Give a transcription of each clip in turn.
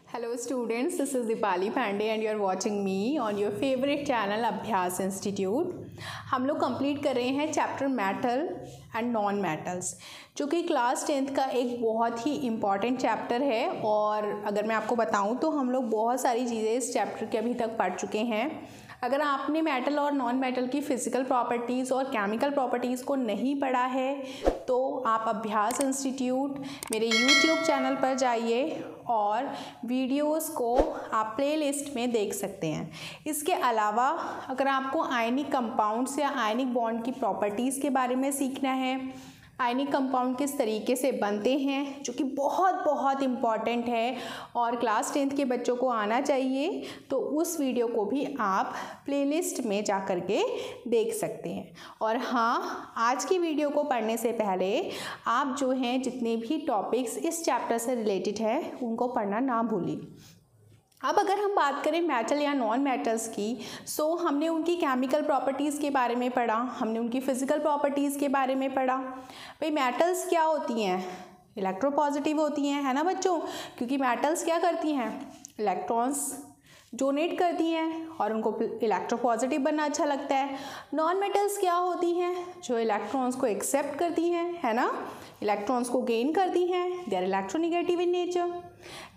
Hello students, this is Dipali Pandey and you are watching me on your favorite channel अभ्यास institute. हम लोग complete कर रहे हैं chapter metal and non metals, जो कि क्लास 10th का एक बहुत ही इम्पॉर्टेंट चैप्टर है। और अगर मैं आपको बताऊं तो हम लोग बहुत सारी चीज़ें इस चैप्टर के अभी तक पढ़ चुके हैं। अगर आपने मेटल और नॉन मेटल की फ़िज़िकल प्रॉपर्टीज़ और केमिकल प्रॉपर्टीज़ को नहीं पढ़ा है तो आप अभ्यास इंस्टीट्यूट मेरे यूट्यूब चैनल पर जाइए और वीडियोस को आप प्लेलिस्ट में देख सकते हैं। इसके अलावा अगर आपको आयनिक कंपाउंड्स या आयनिक बॉन्ड की प्रॉपर्टीज़ के बारे में सीखना है, आयनिक कंपाउंड किस तरीके से बनते हैं, जो कि बहुत बहुत इम्पॉर्टेंट है और क्लास 10th के बच्चों को आना चाहिए, तो उस वीडियो को भी आप प्लेलिस्ट में जा कर के देख सकते हैं। और हाँ, आज की वीडियो को पढ़ने से पहले आप जो हैं जितने भी टॉपिक्स इस चैप्टर से रिलेटेड है उनको पढ़ना ना भूलिए। अब अगर हम बात करें मेटल या नॉन मेटल्स की, सो हमने उनकी केमिकल प्रॉपर्टीज़ के बारे में पढ़ा, हमने उनकी फ़िज़िकल प्रॉपर्टीज़ के बारे में पढ़ा। भाई मेटल्स क्या होती हैं? इलेक्ट्रोपॉजिटिव होती हैं, है ना बच्चों, क्योंकि मेटल्स क्या करती हैं? इलेक्ट्रॉन्स डोनेट करती हैं और उनको इलेक्ट्रोपॉजिटिव बनना अच्छा लगता है। नॉन मेटल्स क्या होती हैं? जो इलेक्ट्रॉन्स को एक्सेप्ट करती हैं, है ना, इलेक्ट्रॉन्स को गेन करती हैं, they are electronegative in nature.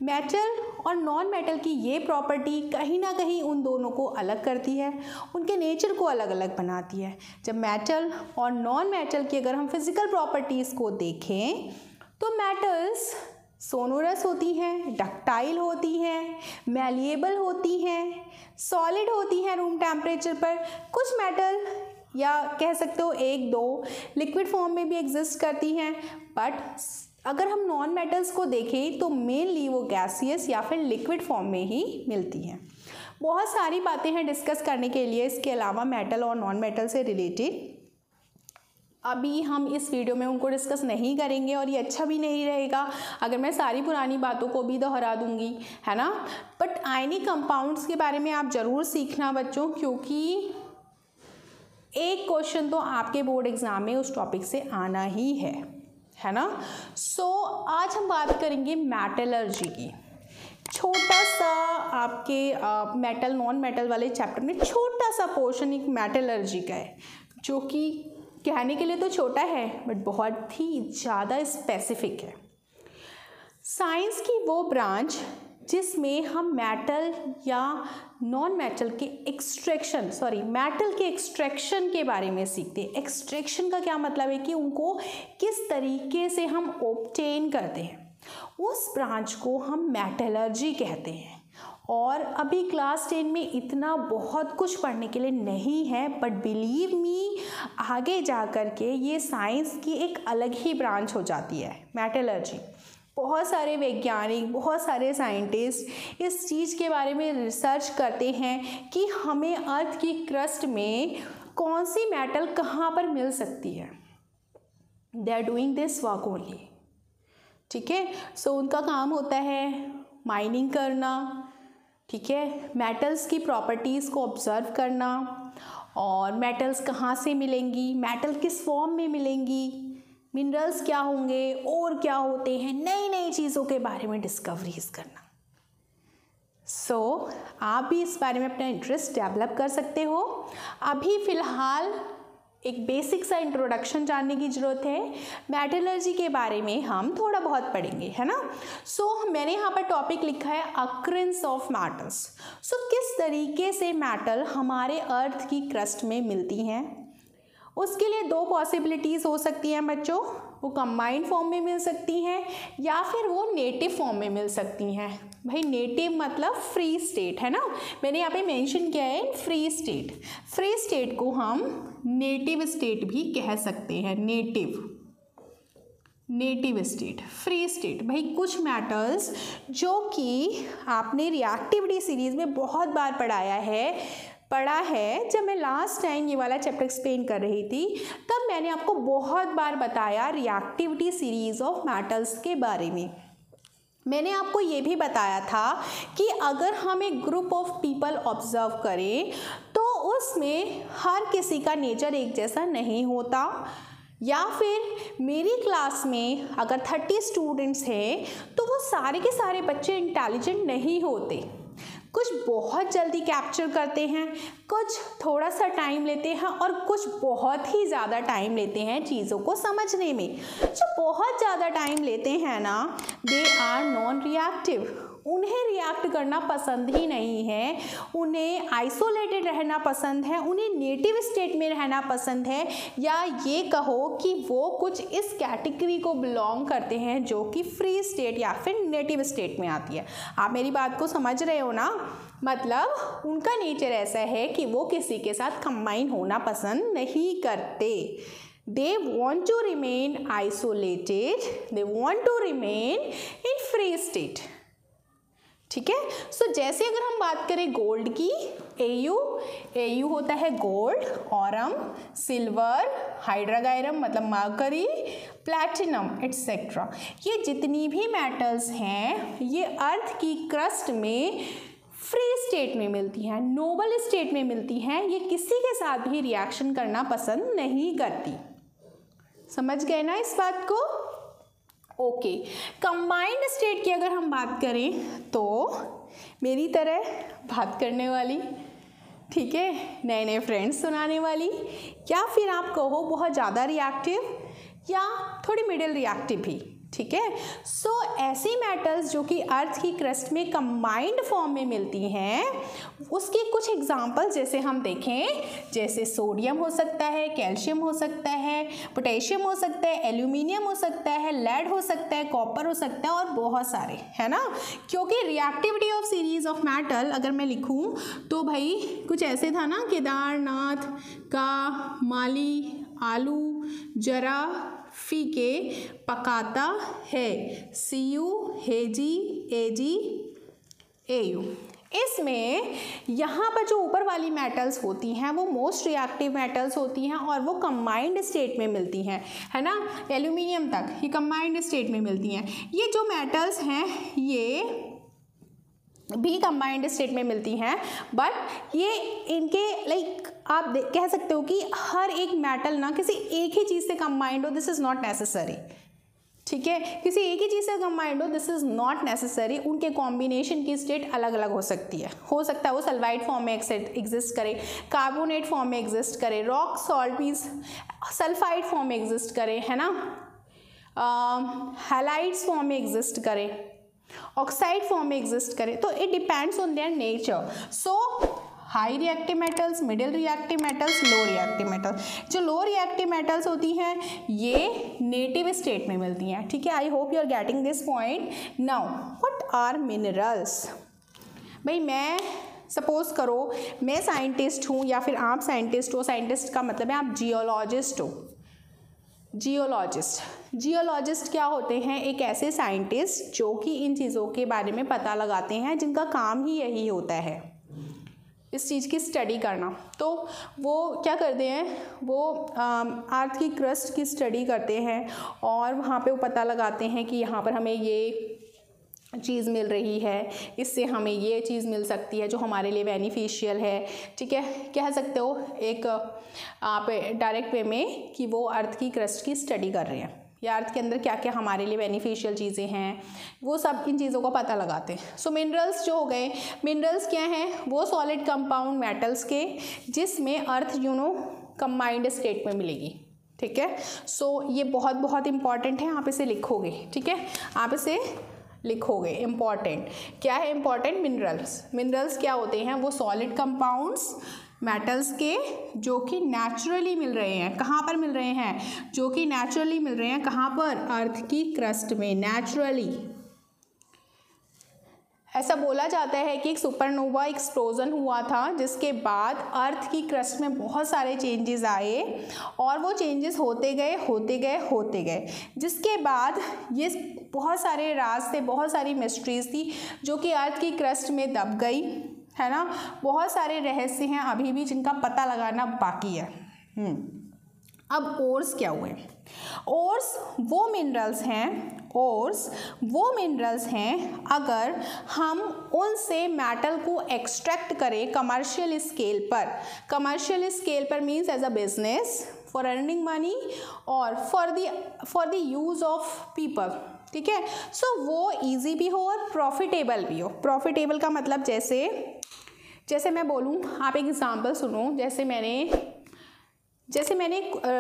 Metal और नॉन मेटल की ये प्रॉपर्टी कहीं ना कहीं उन दोनों को अलग करती है, उनके नेचर को अलग अलग बनाती है। जब मेटल और नॉन मेटल की अगर हम फिज़िकल प्रॉपर्टीज़ को देखें तो मेटल्स सोनोरस होती हैं, डक्टाइल होती हैं, मैलिएबल होती हैं, सॉलिड होती हैं रूम टेम्परेचर पर। कुछ मेटल या कह सकते हो एक दो लिक्विड फॉर्म में भी एग्जिस्ट करती हैं, बट अगर हम नॉन मेटल्स को देखें तो मेनली वो गैसियस या फिर लिक्विड फॉर्म में ही मिलती हैं। बहुत सारी बातें हैं डिस्कस करने के लिए इसके अलावा मेटल और नॉन मेटल से रिलेटेड। अभी हम इस वीडियो में उनको डिस्कस नहीं करेंगे और ये अच्छा भी नहीं रहेगा अगर मैं सारी पुरानी बातों को भी दोहरा दूंगी, है ना। बट आयनिक कंपाउंड्स के बारे में आप ज़रूर सीखना बच्चों, क्योंकि एक क्वेश्चन तो आपके बोर्ड एग्ज़ाम में उस टॉपिक से आना ही है ना। सो आज हम बात करेंगे मेटलर्जी की। छोटा सा आपके मेटल नॉन मेटल वाले चैप्टर में छोटा सा पोर्शन एक मेटलर्जी का है, जो कि कहने के लिए तो छोटा है बट बहुत ही ज़्यादा स्पेसिफिक है। साइंस की वो ब्रांच जिसमें हम मेटल या नॉन मेटल के मेटल के एक्सट्रैक्शन के बारे में सीखते हैं। एक्सट्रैक्शन का क्या मतलब है कि उनको किस तरीके से हम ऑब्टेन करते हैं, उस ब्रांच को हम मेटलर्जी कहते हैं। और अभी क्लास 10 में इतना बहुत कुछ पढ़ने के लिए नहीं है, बट बिलीव मी आगे जा कर के ये साइंस की एक अलग ही ब्रांच हो जाती है मेटलर्जी। बहुत सारे वैज्ञानिक, बहुत सारे साइंटिस्ट इस चीज़ के बारे में रिसर्च करते हैं कि हमें अर्थ की क्रस्ट में कौन सी मेटल कहाँ पर मिल सकती है। They are doing this work only, ठीक है। सो उनका काम होता है माइनिंग करना, ठीक है, मेटल्स की प्रॉपर्टीज़ को ऑब्ज़र्व करना और मेटल्स कहाँ से मिलेंगी, मेटल किस फॉर्म में मिलेंगी, मिनरल्स क्या होंगे और क्या होते हैं, नई नई चीज़ों के बारे में डिस्कवरीज करना। सो आप भी इस बारे में अपना इंटरेस्ट डेवलप कर सकते हो। अभी फ़िलहाल एक बेसिक सा इंट्रोडक्शन जानने की ज़रूरत है। मेटलर्जी के बारे में हम थोड़ा बहुत पढ़ेंगे, है ना। सो मैंने यहाँ पर टॉपिक लिखा है अक्रेंस ऑफ मेटल्स। सो किस तरीके से मेटल हमारे अर्थ की क्रस्ट में मिलती हैं, उसके लिए दो पॉसिबिलिटीज़ हो सकती हैं बच्चों। वो कंबाइंड फॉर्म में मिल सकती हैं या फिर वो नेटिव फॉर्म में मिल सकती हैं। भाई नेटिव मतलब फ्री स्टेट, है ना, मैंने यहाँ पे मेंशन किया है फ्री स्टेट। फ्री स्टेट को हम नेटिव स्टेट भी कह सकते हैं, नेटिव स्टेट, फ्री स्टेट। भाई कुछ मेटल्स जो कि आपने रिएक्टिविटी सीरीज़ में बहुत बार पढ़ा है। जब मैं लास्ट टाइम ये वाला चैप्टर एक्सप्लेन कर रही थी तब मैंने आपको बहुत बार बताया रिएक्टिविटी सीरीज़ ऑफ मेटल्स के बारे में। मैंने आपको ये भी बताया था कि अगर हम एक ग्रुप ऑफ पीपल ऑब्जर्व करें तो उसमें हर किसी का नेचर एक जैसा नहीं होता, या फिर मेरी क्लास में अगर 30 स्टूडेंट्स हैं तो वो सारे के सारे बच्चे इंटेलिजेंट नहीं होते। कुछ बहुत जल्दी कैप्चर करते हैं, कुछ थोड़ा सा टाइम लेते हैं और कुछ बहुत ही ज़्यादा टाइम लेते हैं चीज़ों को समझने में। जो बहुत ज़्यादा टाइम लेते हैं ना, दे आर नॉन रिएक्टिव। उन्हें रिएक्ट करना पसंद ही नहीं है, उन्हें आइसोलेटेड रहना पसंद है, उन्हें नेटिव स्टेट में रहना पसंद है, या ये कहो कि वो कुछ इस कैटेगरी को बिलोंग करते हैं जो कि फ्री स्टेट या फिर नेटिव स्टेट में आती है। आप मेरी बात को समझ रहे हो ना? मतलब उनका नेचर ऐसा है कि वो किसी के साथ कंबाइन होना पसंद नहीं करते। They want to remain isolated, they want to remain in free state। ठीक है। सो जैसे अगर हम बात करें गोल्ड की, एयू होता है गोल्ड, ऑरम सिल्वर, हाइड्रागायरम मतलब मरकरी, प्लैटिनम एटसेट्रा। ये जितनी भी मेटल्स हैं ये अर्थ की क्रस्ट में फ्री स्टेट में मिलती हैं, नोबल स्टेट में मिलती हैं। ये किसी के साथ भी रिएक्शन करना पसंद नहीं करती। समझ गए ना इस बात को? ओके। कंबाइंड स्टेट की अगर हम बात करें तो मेरी तरह बात करने वाली, ठीक है, नए नए फ्रेंड्स सुनाने वाली, या फिर आप कहो बहुत ज़्यादा रिएक्टिव या थोड़ी मिडिल रिएक्टिव भी, ठीक है। सो ऐसी मेटल्स जो कि अर्थ की क्रस्ट में कंबाइंड फॉर्म में मिलती हैं, उसके कुछ एग्जांपल्स जैसे हम देखें, जैसे सोडियम हो सकता है, कैल्शियम हो सकता है, पोटेशियम हो सकता है, एल्यूमिनियम हो सकता है, लेड हो सकता है, कॉपर हो सकता है और बहुत सारे, है ना। क्योंकि reactivity of series of metal अगर मैं लिखूं तो भाई कुछ ऐसे था ना, केदारनाथ का माली आलू जरा फीके पकाता है, सीयू हेजी एजी एयू। इसमें यहाँ पर जो ऊपर वाली मेटल्स होती हैं वो मोस्ट रिएक्टिव मेटल्स होती हैं और वो कंबाइंड स्टेट में मिलती हैं, है ना। एल्यूमिनियम तक ये कंबाइंड स्टेट में मिलती हैं। ये जो मेटल्स हैं ये भी कंबाइंड स्टेट में मिलती हैं, बट ये इनके लाइक आप कह सकते हो कि हर एक मेटल ना किसी एक ही चीज़ से कंबाइंड हो, दिस इज़ नॉट नेसेसरी, ठीक है। किसी एक ही चीज़ से कंबाइंड हो, दिस इज़ नॉट नेसेसरी। उनके कॉम्बिनेशन की स्टेट अलग अलग हो सकती है। हो सकता है वो सल्फाइड फॉर्म में एग्जिस्ट करे, कार्बोनेट फॉर्म में एग्जिस्ट करे, रॉक सॉल्ट भी सल्फाइड फॉर्म में एग्जिस्ट करे, है ना, हैलाइड्स फॉर्म में एग्जिस्ट करे, ऑक्साइड फॉर्म में एग्जिस्ट करे। तो it depends on their nature. So high reactive metals, middle reactive metals, low reactive metals. जो लो रिएक्टिव मेटल्स होती हैं ये नेटिव स्टेट में मिलती हैं, ठीक है। I hope you are getting this point. Now what are minerals? भाई मैं सपोज करो मैं साइंटिस्ट हूँ या फिर आप साइंटिस्ट हो। साइंटिस्ट का मतलब है आप जियोलॉजिस्ट हो। जियोलॉजिस्ट क्या होते हैं? एक ऐसे साइंटिस्ट जो कि इन चीज़ों के बारे में पता लगाते हैं, जिनका काम ही यही होता है इस चीज़ की स्टडी करना। तो वो क्या करते हैं, वो अर्थ की क्रस्ट की स्टडी करते हैं और वहाँ पे वो पता लगाते हैं कि यहाँ पर हमें ये चीज़ मिल रही है, इससे हमें ये चीज़ मिल सकती है जो हमारे लिए बेनिफिशियल है, ठीक है। कह सकते हो एक आप डायरेक्ट वे में कि वो अर्थ की क्रस्ट की स्टडी कर रहे हैं या अर्थ के अंदर क्या क्या हमारे लिए बेनिफिशियल चीज़ें हैं, वो सब इन चीज़ों को पता लगाते हैं। सो मिनरल्स जो हो गए, मिनरल्स क्या हैं? वो सॉलिड कंपाउंड मेटल्स के जिसमें अर्थ कंबाइंड स्टेट में मिलेगी, ठीक है। सो ये बहुत बहुत इंपॉर्टेंट है, आप इसे लिखोगे, ठीक है, आप इसे लिखोगे। इम्पॉर्टेंट क्या है? इम्पॉर्टेंट मिनरल्स क्या होते हैं? वो सॉलिड कंपाउंड्स मेटल्स के जो कि नेचुरली मिल रहे हैं। कहाँ पर मिल रहे हैं? जो कि नेचुरली मिल रहे हैं। कहाँ पर? अर्थ की क्रस्ट में, नेचुरली। ऐसा बोला जाता है कि एक सुपरनोवा एक्सप्लोजन हुआ था जिसके बाद अर्थ की क्रस्ट में बहुत सारे चेंजेस आए और वो चेंजेस होते गए, जिसके बाद ये बहुत सारे राज थे, बहुत सारी मिस्ट्रीज थी जो कि अर्थ की क्रस्ट में दब गई, है ना। बहुत सारे रहस्य हैं अभी भी जिनका पता लगाना बाकी है। अब ओर्स क्या हुए? ओर्स वो मिनरल्स हैं अगर हम उनसे मेटल को एक्सट्रैक्ट करें कमर्शियल स्केल पर means as a business for earning money और for the use of people, ठीक है। सो वो इजी भी हो और प्रॉफिटेबल भी हो। प्रॉफिटेबल का मतलब जैसे मैं बोलूँ, आप एक एग्जांपल सुनो। जैसे मैंने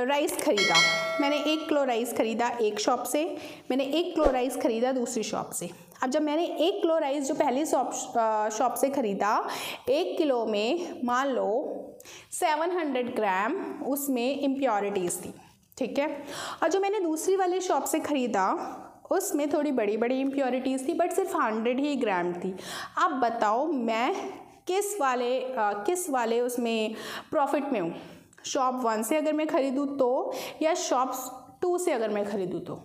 राइस खरीदा, मैंने 1 किलो राइस खरीदा एक शॉप से, मैंने 1 किलो राइस खरीदा दूसरी शॉप से। अब जब मैंने 1 किलो राइस जो पहली शॉप से खरीदा, 1 किलो में मान लो 700 ग्राम उसमें इम्प्योरिटीज़ थी, ठीक है। और जो मैंने दूसरी वाली शॉप से खरीदा उसमें थोड़ी बड़ी बड़ी इम्प्योरिटीज़ थी, बट सिर्फ 100 ही ग्राम थी। अब बताओ मैं किस वाले उसमें प्रॉफिट में हूँ? शॉप 1 से अगर मैं ख़रीदूँ तो, या शॉप 2 से अगर मैं ख़रीदूँ तो।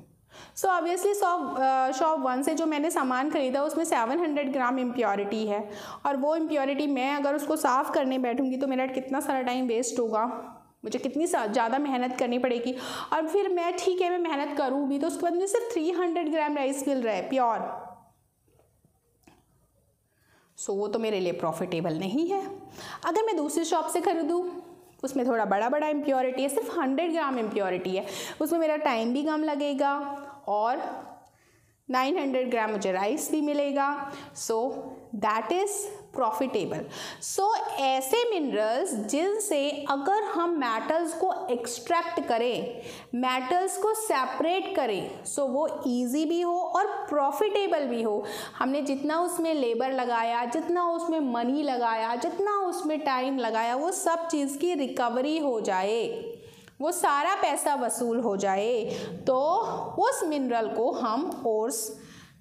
सो ऑब्वियसली शॉप 1 से जो मैंने सामान ख़रीदा उसमें 700 ग्राम इम्प्योरिटी है, और वो इम्प्योरिटी मैं अगर उसको साफ़ करने बैठूँगी तो मेरा कितना सारा टाइम वेस्ट होगा, मुझे कितनी ज़्यादा मेहनत करनी पड़ेगी। और फिर मैं मेहनत करूँ भी तो उसके बाद मुझे सिर्फ 300 ग्राम राइस मिल रहा है प्योर। सो वो तो मेरे लिए प्रॉफिटेबल नहीं है। अगर मैं दूसरी शॉप से ख़रीदूँ, उसमें थोड़ा बड़ा इम्प्योरिटी है, सिर्फ 100 ग्राम इम्प्योरिटी है, उसमें मेरा टाइम भी कम लगेगा और 900 ग्राम मुझे राइस भी मिलेगा। So that is profitable. So ऐसे मिनरल्स जिनसे अगर हम मेटल्स को एक्सट्रैक्ट करें, मेटल्स को सेपरेट करें, सो वो इजी भी हो और प्रॉफिटेबल भी हो। हमने जितना उसमें लेबर लगाया, जितना उसमें मनी लगाया, जितना उसमें टाइम लगाया, वो सब चीज़ की रिकवरी हो जाए, वो सारा पैसा वसूल हो जाए, तो उस मिनरल को हम ओर्स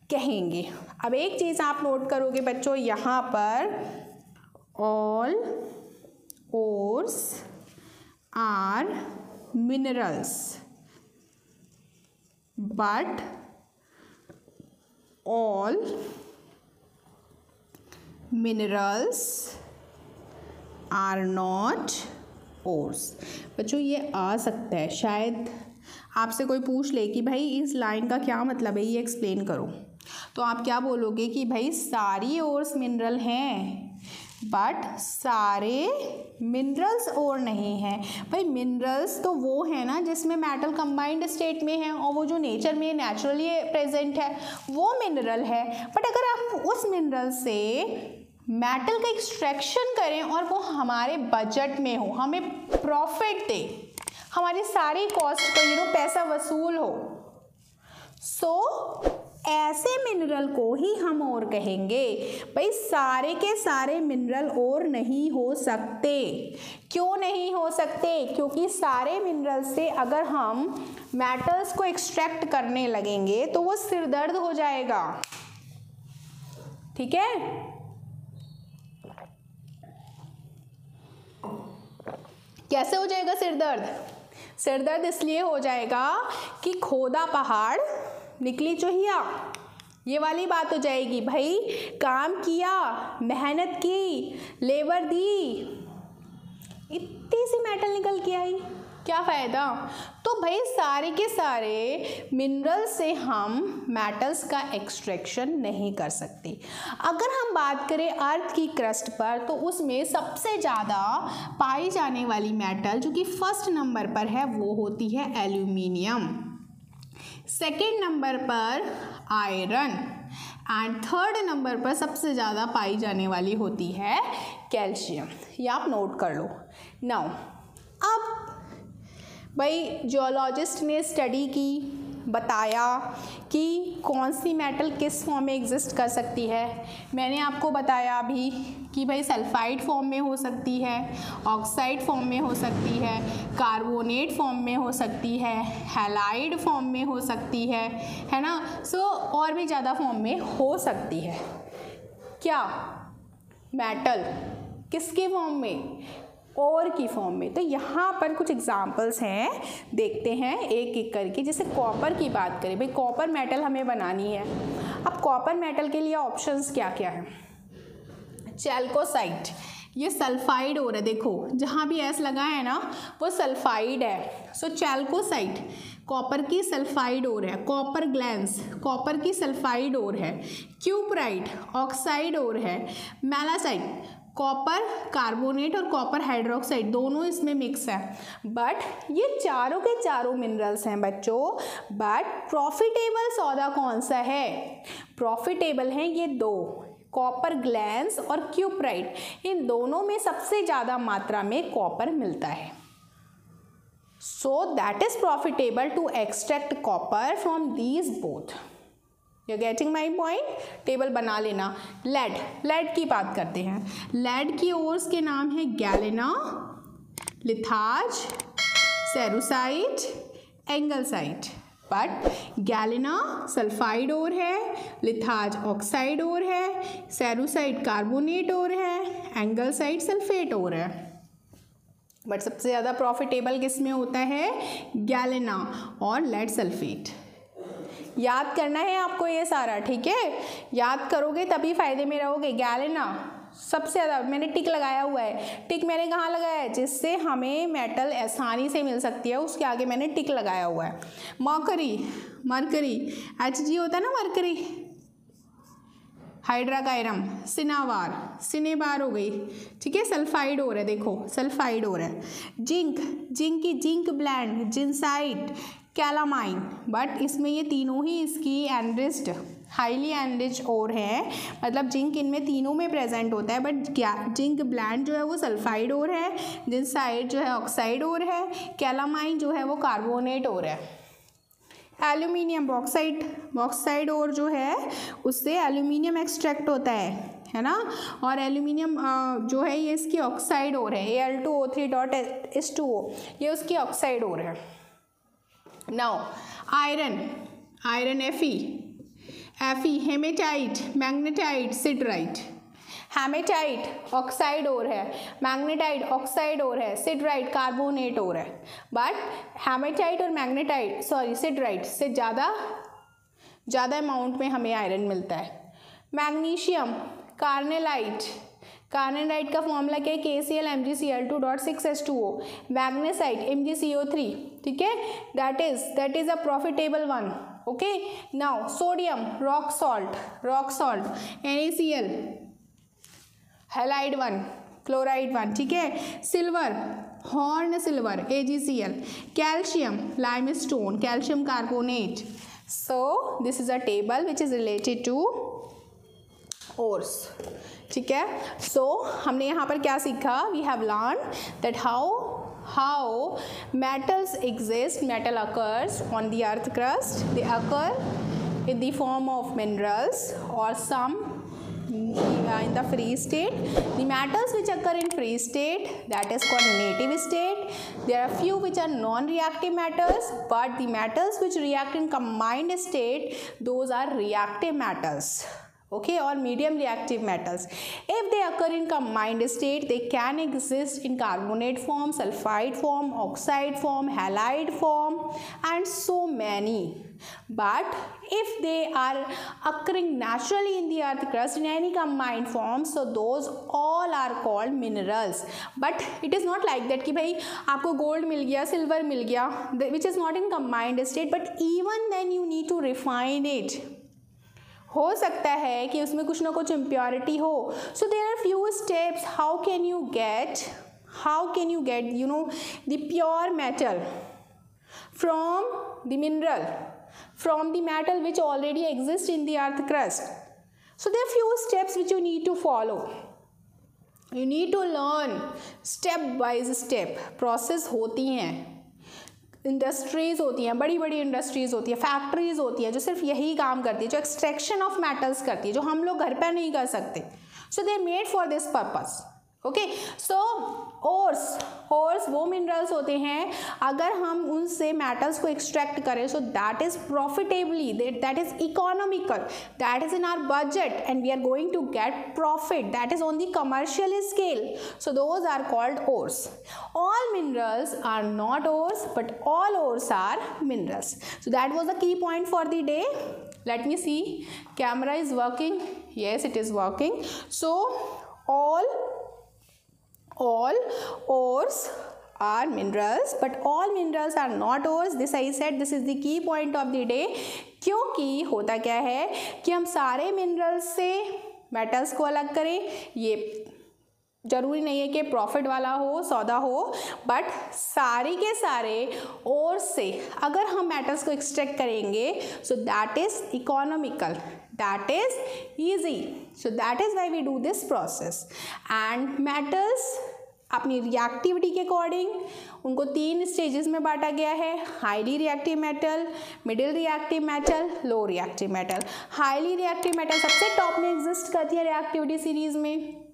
कहेंगे। अब एक चीज़ आप नोट करोगे बच्चों, यहाँ पर all ores are minerals but all minerals are not ores. बच्चों ये आ सकता है, शायद आपसे कोई पूछ ले कि भाई इस लाइन का क्या मतलब है, ये एक्सप्लेन करो। तो आप क्या बोलोगे कि भाई सारी ओर्स मिनरल हैं बट सारे मिनरल्स और नहीं हैं। भाई मिनरल्स तो वो है ना जिसमें मेटल कंबाइंड स्टेट में है, और वो जो नेचर में नेचुरली प्रेजेंट है वो मिनरल है। बट अगर आप उस मिनरल से मेटल का एक्सट्रैक्शन करें और वो हमारे बजट में हो, हमें प्रॉफिट दे, हमारी सारी कॉस्ट का पैसा वसूल हो, सो ऐसे मिनरल को ही हम और कहेंगे। भाई सारे के सारे मिनरल और नहीं हो सकते। क्यों नहीं हो सकते? क्योंकि सारे मिनरल से अगर हम मेटल्स को एक्सट्रैक्ट करने लगेंगे तो वो सिरदर्द हो जाएगा, ठीक है। कैसे हो जाएगा सिरदर्द? सिरदर्द इसलिए हो जाएगा कि खोदा पहाड़ निकली चोहिया, ये वाली बात हो जाएगी। भाई काम किया, मेहनत की, लेबर दी, इतनी सी मेटल निकल के आई, क्या फ़ायदा? तो भाई सारे के सारे मिनरल से हम मेटल्स का एक्सट्रैक्शन नहीं कर सकते। अगर हम बात करें अर्थ की क्रस्ट पर, तो उसमें सबसे ज़्यादा पाई जाने वाली मेटल जो कि फर्स्ट नंबर पर है वो होती है एल्यूमिनियम, सेकेंड नंबर पर आयरन, एंड थर्ड नंबर पर सबसे ज़्यादा पाई जाने वाली होती है कैल्शियम। ये आप नोट कर लो। नाउ अब भाई जियोलॉजिस्ट ने स्टडी की, बताया कि कौन सी मेटल किस फॉर्म में एग्जिस्ट कर सकती है। मैंने आपको बताया अभी कि भाई सल्फाइड फॉर्म में हो सकती है, ऑक्साइड फॉर्म में हो सकती है, कार्बोनेट फॉर्म में हो सकती है, हैलाइड फॉर्म में हो सकती है ना। सो और भी ज़्यादा फॉर्म में हो सकती है। क्या मेटल किसके फॉर्म में? और की फॉर्म में। तो यहाँ पर कुछ एग्जांपल्स हैं, देखते हैं एक एक करके। जैसे कॉपर की बात करें, भाई कॉपर मेटल हमें बनानी है। अब कॉपर मेटल के लिए ऑप्शंस क्या क्या है? चैल्कोसाइट, ये सल्फाइड ओर है, देखो जहाँ भी एस लगा है ना वो सल्फाइड है। सो चैल्कोसाइट कॉपर की सल्फाइड ओर है, कॉपर ग्लैंस कॉपर की सल्फाइड ओर है, क्यूपराइट ऑक्साइड ओर है, मेलासाइट कॉपर कार्बोनेट और कॉपर हाइड्रोक्साइड दोनों इसमें मिक्स है। बट ये चारों के चारों मिनरल्स हैं बच्चों, बट प्रॉफिटेबल सौदा कौन सा है? प्रॉफिटेबल हैं ये दो, कॉपर ग्लैंस और क्यूपराइट, इन दोनों में सबसे ज़्यादा मात्रा में कॉपर मिलता है। So that is profitable to extract copper from these both. You getting my point? Table बना लेना। लेड की बात करते हैं। लेड की ओर्स के नाम है galena, litharge, cerussite, anglesite. But galena sulphide ore है, लिथाज ऑक्साइड ओर है, सेरुसाइट कार्बोनेट ओर है, एंगलसाइट सल्फेट ओर है। बट सबसे ज़्यादा प्रॉफिटेबल किस में होता है? गैलेना और लेड सल्फेट। याद करना है आपको ये सारा, ठीक है? याद करोगे तभी फायदे में रहोगे। गैलेना सबसे ज़्यादा, मैंने टिक लगाया हुआ है। टिक मैंने कहाँ लगाया है? जिससे हमें मेटल आसानी से मिल सकती है, उसके आगे मैंने टिक लगाया हुआ है। मरकरी Hg होता है ना, मरकरी। हाइड्राकाइरम सिनेबार हो गई, ठीक है, सल्फाइड हो रहा है, देखो सल्फाइड हो रहा है। जिंक की जिंक ब्लैंड, जिंसाइट, कैलामाइन। बट इसमें ये तीनों ही इसकी एनरिच्ड हाईली एनरिच्ड ओर है, मतलब जिंक इनमें तीनों में प्रेजेंट होता है। बट जिंक ब्लैंड जो है वो सल्फाइड ओर है, जिंसाइट जो है ऑक्साइड ओर है, कैलामाइन जो है वो कार्बोनेट ओर है। एल्यूमिनियम बॉक्साइड ओर जो है उससे एल्यूमिनियम एक्सट्रैक्ट होता है ना। और एल्यूमिनियम जो है ये इसकी ऑक्साइड ओर है, Al2O3.H2O, ये उसकी ऑक्साइड ओर है। Now iron Fe, haematite, magnetite, siderite. Haematite oxide ore है, मैग्नेटाइट ऑक्साइड ओर है, सिडराइट कार्बोनेट ओर है। बट हेमेटाइट और सिडराइट से ज़्यादा अमाउंट में हमें आयरन मिलता है। मैग्नीशियम कार्नेलाइट का फॉर्मूला क्या है? KCl MgCl2.6H2O। मैग्नेसाइट MgCO3, ठीक है, that is a profitable one. Okay, now sodium rock salt NaCl, halide 1, chloride 1, ठीक है। Silver horn silver AgCl, calcium limestone, calcium carbonate. So this is a table which is related to ores, ठीक है। So हमने यहाँ पर क्या सीखा? We have learn that how metals exist, metal occurs on the earth crust. They occur in the form of minerals or some in the free state. The metals which occur in free state, that is called native state. There are few which are non-reactive metals, but the metals which react in combined state, those are reactive metals. Okay, or medium reactive metals. If they occur in combined state, they can exist in carbonate form, sulfide form, oxide form, halide form, and so many. But if they are occurring naturally in the earth crust in any combined form, so those all are called minerals. But it is not like that कि भाई आपको gold मिल गया, silver मिल गया, which is not in combined state, but even then you need to refine it. हो सकता है कि उसमें कुछ ना कुछ इम्प्योरिटी हो। So there are few steps how can you get the pure metal from the mineral, from the metal which already exist in the earth crust. So there are few steps which you need to follow. You need to learn step by step. Process होती हैं, industries होती हैं, बड़ी बड़ी industries होती है, factories होती है जो सिर्फ यही काम करती है, जो एक्सट्रैक्शन ऑफ मेटल्स करती है, जो हम लोग घर पर नहीं कर सकते। So they are made for this purpose. Okay, so ores वो मिनरल्स होते हैं, अगर हम उनसे मेटल्स को एक्सट्रैक्ट करें, so that is profitably, that is economical, that is in our budget and we are going to get profit, that is on the commercial scale. So those are called ores. All minerals are not ores, but all ores are minerals. So that was the key point for the day. Let me see, camera is working. Yes, it is working. So all all ores are minerals but all minerals are not ores. This I said, this is the key point of the day. क्योंकि होता क्या है कि हम सारे minerals से metals को अलग करें, ये ज़रूरी नहीं है कि प्रॉफिट वाला हो, सौदा हो, बट सारी के सारे और से अगर हम मेटल्स को एक्सट्रैक्ट करेंगे so that is economical, that is easy. So that is why we do this process. And metals अपनी रिएक्टिविटी के अकॉर्डिंग उनको 3 स्टेजेस में बांटा गया है. Highly reactive metal, middle reactive metal, low reactive metal. Highly reactive metal सबसे top में exist करती है रिएक्टिविटी सीरीज में,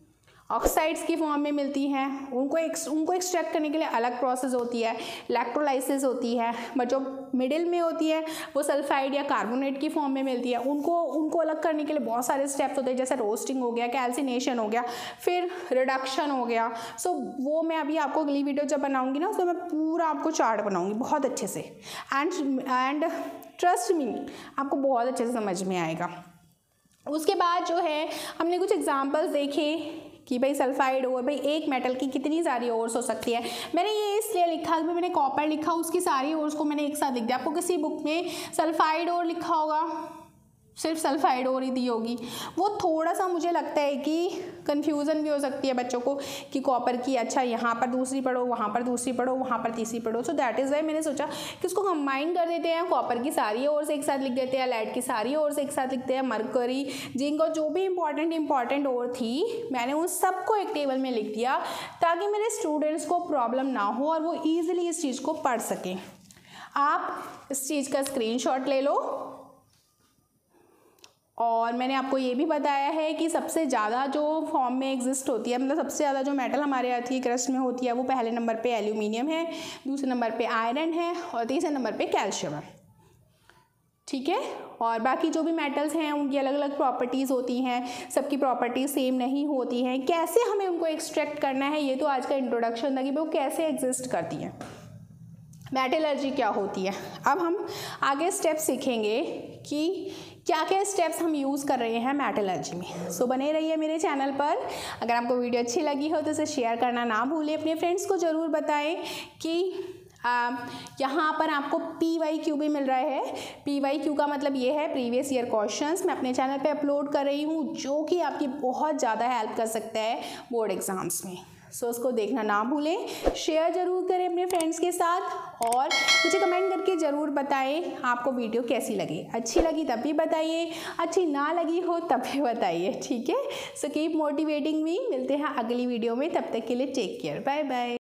ऑक्साइड्स की फॉर्म में मिलती हैं. उनको एक्सट्रैक्ट करने के लिए अलग प्रोसेस होती है, इलेक्ट्रोलाइसिस होती है. बट जो मिडिल में होती है वो सल्फाइड या कार्बोनेट की फॉर्म में मिलती है. उनको अलग करने के लिए बहुत सारे स्टेप्स होते हैं, जैसे रोस्टिंग हो गया, कैल्सिनेशन हो गया, फिर रिडक्शन हो गया. सो वो मैं अभी आपको अगली वीडियो जब बनाऊंगी ना, उसमें मैं पूरा आपको चार्ट बनाऊंगी बहुत अच्छे से. एंड ट्रस्ट मी, आपको बहुत अच्छे से समझ में आएगा. उसके बाद जो है हमने कुछ एग्जाम्पल्स देखे कि भाई सल्फाइड और भाई एक मेटल की कितनी सारी ओर्स हो सकती है. मैंने ये इसलिए लिखा कि मैंने कॉपर लिखा, उसकी सारी ओर्स को मैंने एक साथ लिख दिया. आपको किसी बुक में सल्फाइड और लिखा होगा, सिर्फ सल्फाइड और ही दी होगी, वो थोड़ा सा मुझे लगता है कि कन्फ्यूज़न भी हो सकती है बच्चों को कि कॉपर की अच्छा यहाँ पर दूसरी पढ़ो, वहाँ पर दूसरी पढ़ो, वहाँ पर तीसरी पढ़ो. सो दैट इज़ वाई मैंने सोचा कि उसको कंबाइन कर देते हैं. कॉपर की सारी ओर से एक साथ लिख देते हैं, लेड की सारी ओर से एक साथ लिखते हैं, मरकरी, जिंक और जो भी इंपॉर्टेंट ओर थी मैंने उन सबको एक टेबल में लिख दिया ताकि मेरे स्टूडेंट्स को प्रॉब्लम ना हो और वो ईजिली इस चीज़ को पढ़ सकें. आप इस चीज़ का स्क्रीनशॉट ले लो. और मैंने आपको ये भी बताया है कि सबसे ज़्यादा जो फॉर्म में एग्जिस्ट होती है, मतलब सबसे ज़्यादा जो मेटल हमारे आती है क्रस्ट में होती है, वो पहले नंबर पे एल्यूमिनियम है, दूसरे नंबर पे आयरन है और तीसरे नंबर पे कैल्शियम है. ठीक है. और बाकी जो भी मेटल्स हैं उनकी अलग अलग प्रॉपर्टीज़ होती हैं, सबकी प्रॉपर्टीज़ सेम नहीं होती हैं. कैसे हमें उनको एक्सट्रैक्ट करना है ये तो आज का इंट्रोडक्शन था कि वो कैसे एग्जिस्ट करती हैं, मेटलर्जी क्या होती है. अब हम आगे स्टेप सीखेंगे कि क्या क्या स्टेप्स हम यूज़ कर रहे हैं मेटलर्जी में. सो बने रहिए मेरे चैनल पर. अगर आपको वीडियो अच्छी लगी हो तो इसे शेयर करना ना भूलें. अपने फ्रेंड्स को ज़रूर बताएं कि यहाँ पर आपको PYQ भी मिल रहा है. PYQ का मतलब ये है प्रीवियस ईयर क्वेश्चंस. मैं अपने चैनल पे अपलोड कर रही हूँ जो कि आपकी बहुत ज़्यादा हेल्प कर सकता है बोर्ड एग्ज़ाम्स में. सो उसको देखना ना भूलें. शेयर ज़रूर करें अपने फ्रेंड्स के साथ और मुझे कमेंट करके ज़रूर बताएं आपको वीडियो कैसी लगी. अच्छी लगी तब भी बताइए, अच्छी ना लगी हो तब भी बताइए. ठीक है. So keep motivating me. मिलते हैं अगली वीडियो में. तब तक के लिए टेक केयर. Bye bye.